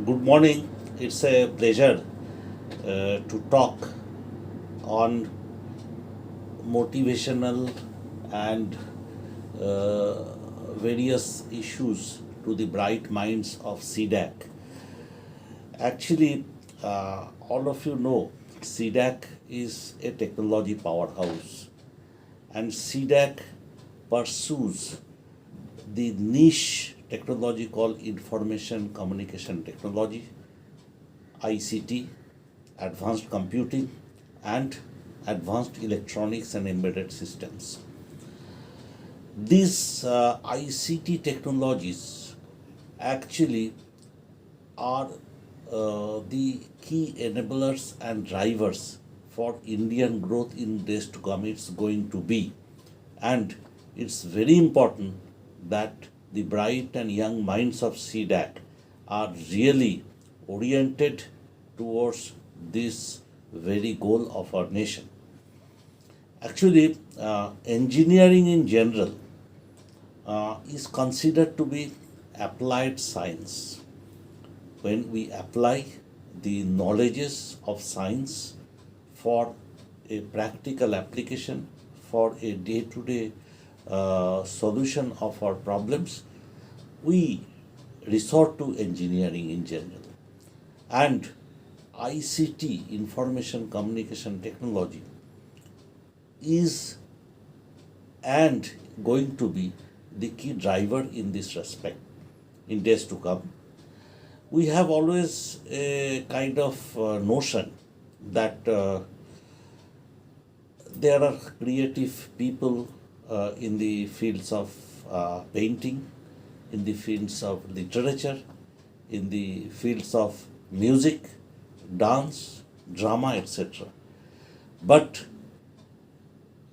Good morning. It's a pleasure to talk on motivational and uh, various issues to the bright minds of CDAC. Actually, all of you know CDAC is a technology powerhouse, and CDAC pursues the niche technology called information communication technology, ICT, advanced computing, and advanced electronics and embedded systems. These ICT technologies actually are the key enablers and drivers for Indian growth in days to come. It's going to be, and it's very important that the bright and young minds of CDAC are really oriented towards this very goal of our nation. Actually, engineering in general is considered to be applied science. When we apply the knowledges of science for a practical application, for a day to day solution of our problems, we resort to engineering in general. And ICT, information communication technology, is and going to be the key driver in this respect in days to come. We have always a kind of notion that there are creative people in the fields of painting, in the fields of literature, in the fields of music, dance, drama, etc. But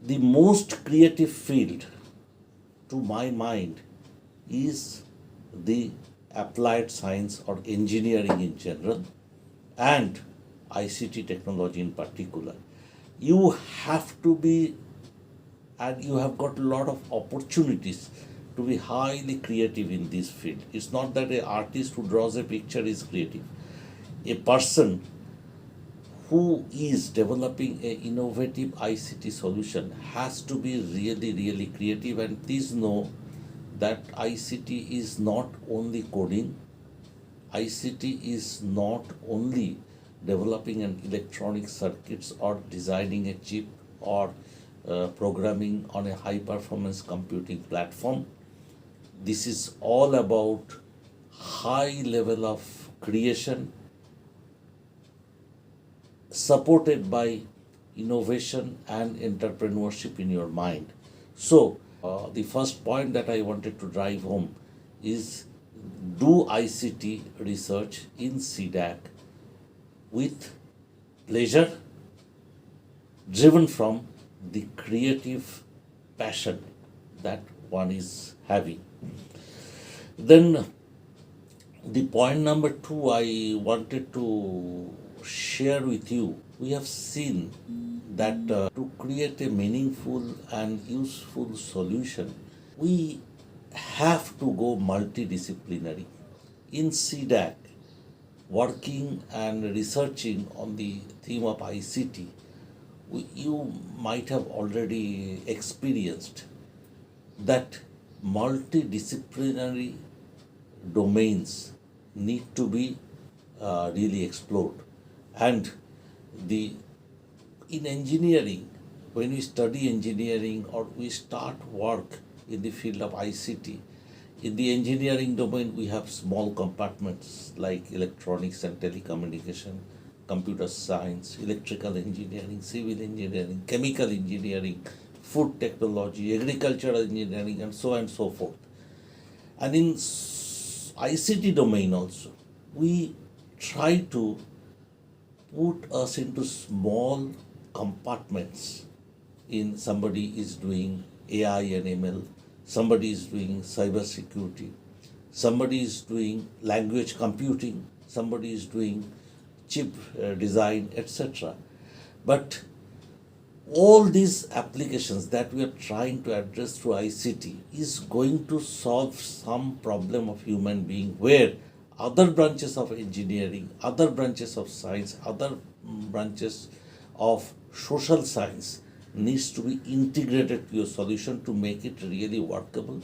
the most creative field, to my mind, is the applied science or engineering in general and ICT technology in particular. You have to be, and you have got a lot of opportunities to be highly creative in this field. It's not that an artist who draws a picture is creative. A person who is developing an innovative ICT solution has to be really, really creative. And please know that ICT is not only coding, ICT is not only developing an electronic circuits or designing a chip or programming on a high performance computing platform. This is all about high level of creation supported by innovation and entrepreneurship in your mind. So, the first point that I wanted to drive home is do ICT research in CDAC with pleasure, driven from the creative passion that one is having. Then, the point number two I wanted to share with you, we have seen that to create a meaningful and useful solution, we have to go multidisciplinary. In CDAC, working and researching on the theme of ICT, you might have already experienced that multidisciplinary domains need to be really explored. And the in engineering, when we study engineering or we start work in the field of ICT, in the engineering domain we have small compartments like electronics and telecommunication, computer science, electrical engineering, civil engineering, chemical engineering, food technology, agricultural engineering, and so on and so forth. And in ICT domain also, we try to put us into small compartments. In somebody is doing AI and ML, somebody is doing cyber security, somebody is doing language computing, somebody is doing chip design, etc. But all these applications that we are trying to address through ICT is going to solve some problem of human being where other branches of engineering, other branches of science, other branches of social science needs to be integrated to your solution to make it really workable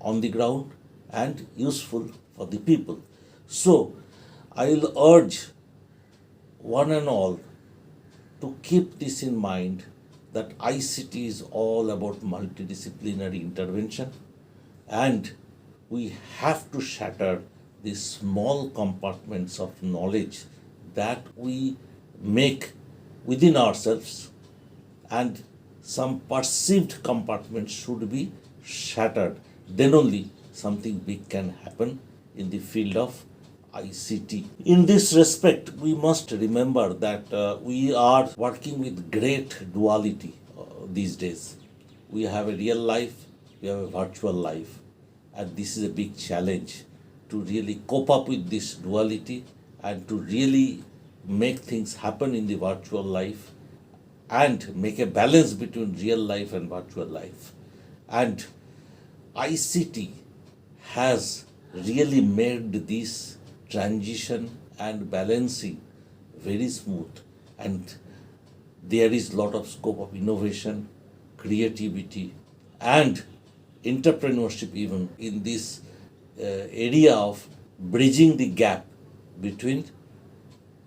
on the ground and useful for the people. So I will urge one and all to keep this in mind, that ICT is all about multidisciplinary intervention, and we have to shatter these small compartments of knowledge that we make within ourselves, and some perceived compartments should be shattered. Then only something big can happen in the field of ICT. In this respect, we must remember that we are working with great duality these days. We have a real life, we have a virtual life, and this is a big challenge to really cope up with this duality and to really make things happen in the virtual life and make a balance between real life and virtual life. And ICT has really made this transition and balancing very smooth, and there is lot of scope of innovation, creativity, and entrepreneurship even in this area of bridging the gap between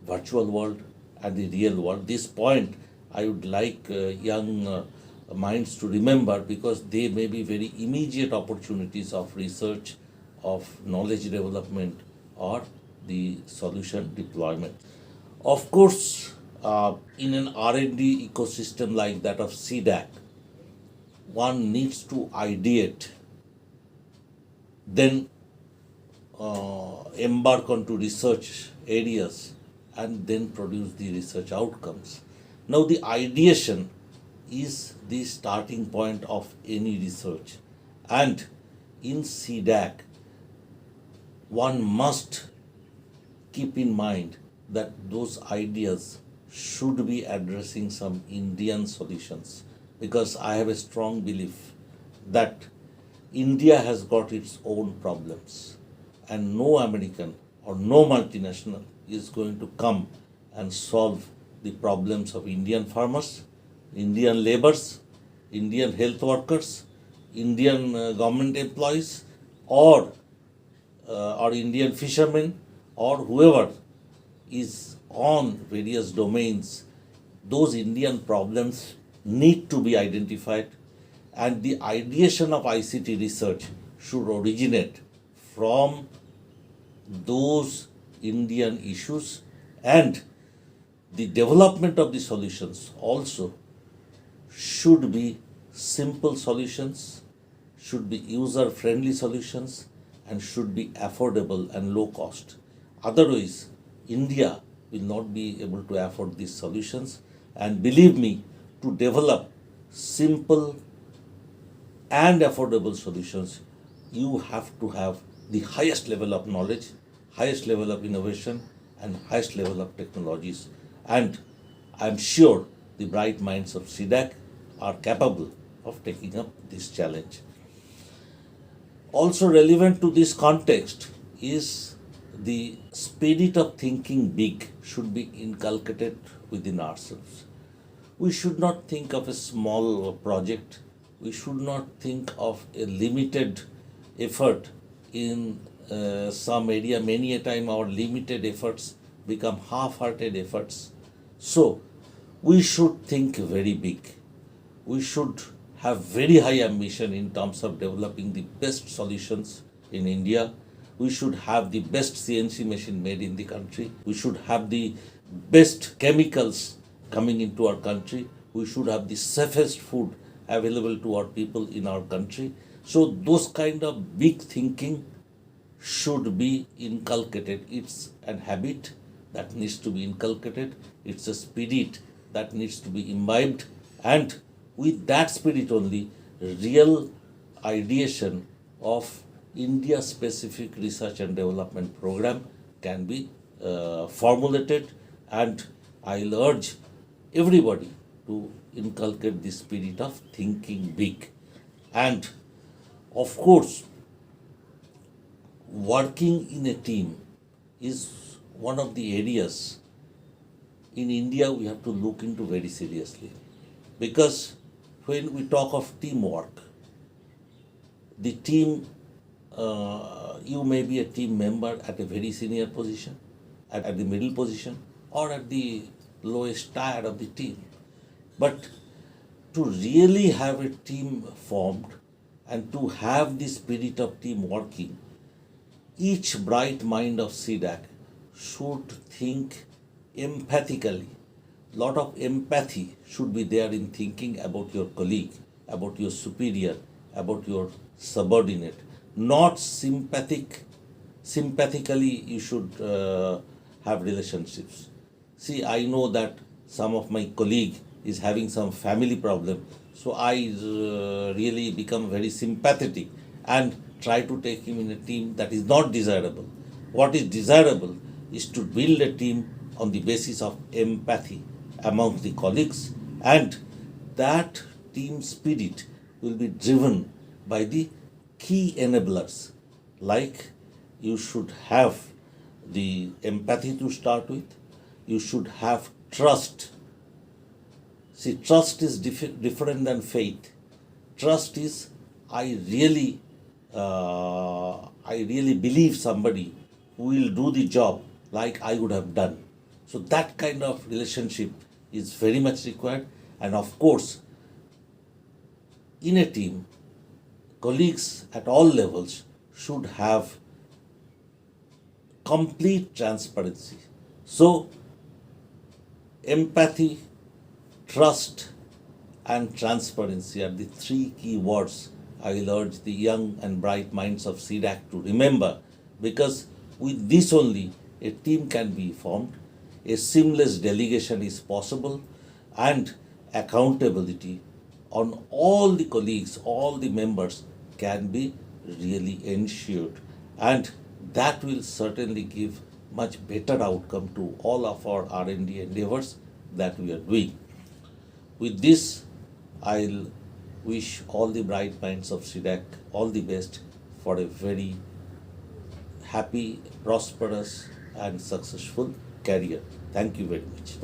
virtual world and the real world. This point I would like young minds to remember, because they may be very immediate opportunities of research, of knowledge development, or the solution deployment. Of course, in an R&D ecosystem like that of CDAC, one needs to ideate, then embark onto research areas, and then produce the research outcomes. Now, the ideation is the starting point of any research, and in CDAC, one must keep in mind that those ideas should be addressing some Indian solutions, because I have a strong belief that India has got its own problems, and no American or no multinational is going to come and solve the problems of Indian farmers, Indian laborers, Indian health workers, Indian government employees, or Indian fishermen, or whoever is on various domains. Those Indian problems need to be identified, and the ideation of ICT research should originate from those Indian issues, and the development of the solutions also should be simple solutions, should be user friendly solutions, and should be affordable and low cost. Otherwise, India will not be able to afford these solutions. And believe me, to develop simple and affordable solutions, you have to have the highest level of knowledge, highest level of innovation, and highest level of technologies. And I'm sure the bright minds of CDAC are capable of taking up this challenge. Also relevant to this context is the spirit of thinking big should be inculcated within ourselves. We should not think of a small project. We should not think of a limited effort in some area. Many a time our limited efforts become half-hearted efforts. So we should think very big. We should have very high ambition in terms of developing the best solutions in India. We should have the best CNC machine made in the country. We should have the best chemicals coming into our country. We should have the safest food available to our people in our country. So those kind of big thinking should be inculcated. It's an habit that needs to be inculcated. It's a spirit that needs to be imbibed. And with that spirit only, real ideation of India-specific research and development program can be formulated. And I'll urge everybody to inculcate the spirit of thinking big. And of course, working in a team is one of the areas in India we have to look into very seriously. Because when we talk of teamwork, the team, you may be a team member at a very senior position, at the middle position, or at the lowest tier of the team. But to really have a team formed and to have the spirit of team working, each bright mind of CDAC should think empathically. Lot of empathy should be there in thinking about your colleague, about your superior, about your subordinate. Not sympathetically you should have relationships. See, I know that some of my colleague is having some family problem, so I really become very sympathetic and try to take him in a team. That is not desirable. What is desirable is to build a team on the basis of empathy among the colleagues, and that team spirit will be driven by the key enablers, like you should have the empathy to start with, you should have trust. See, trust is different than faith. Trust is I really believe somebody who will do the job like I would have done. So that kind of relationship is very much required. And of course, in a team, colleagues at all levels should have complete transparency. So empathy, trust, and transparency are the three key words I will urge the young and bright minds of CDAC to remember, because with this only a team can be formed, a seamless delegation is possible, and accountability on all the colleagues, all the members can be really ensured. And that will certainly give much better outcome to all of our R&D endeavors that we are doing. With this, I'll wish all the bright minds of CDAC all the best for a very happy, prosperous, and successful career. Thank you very much.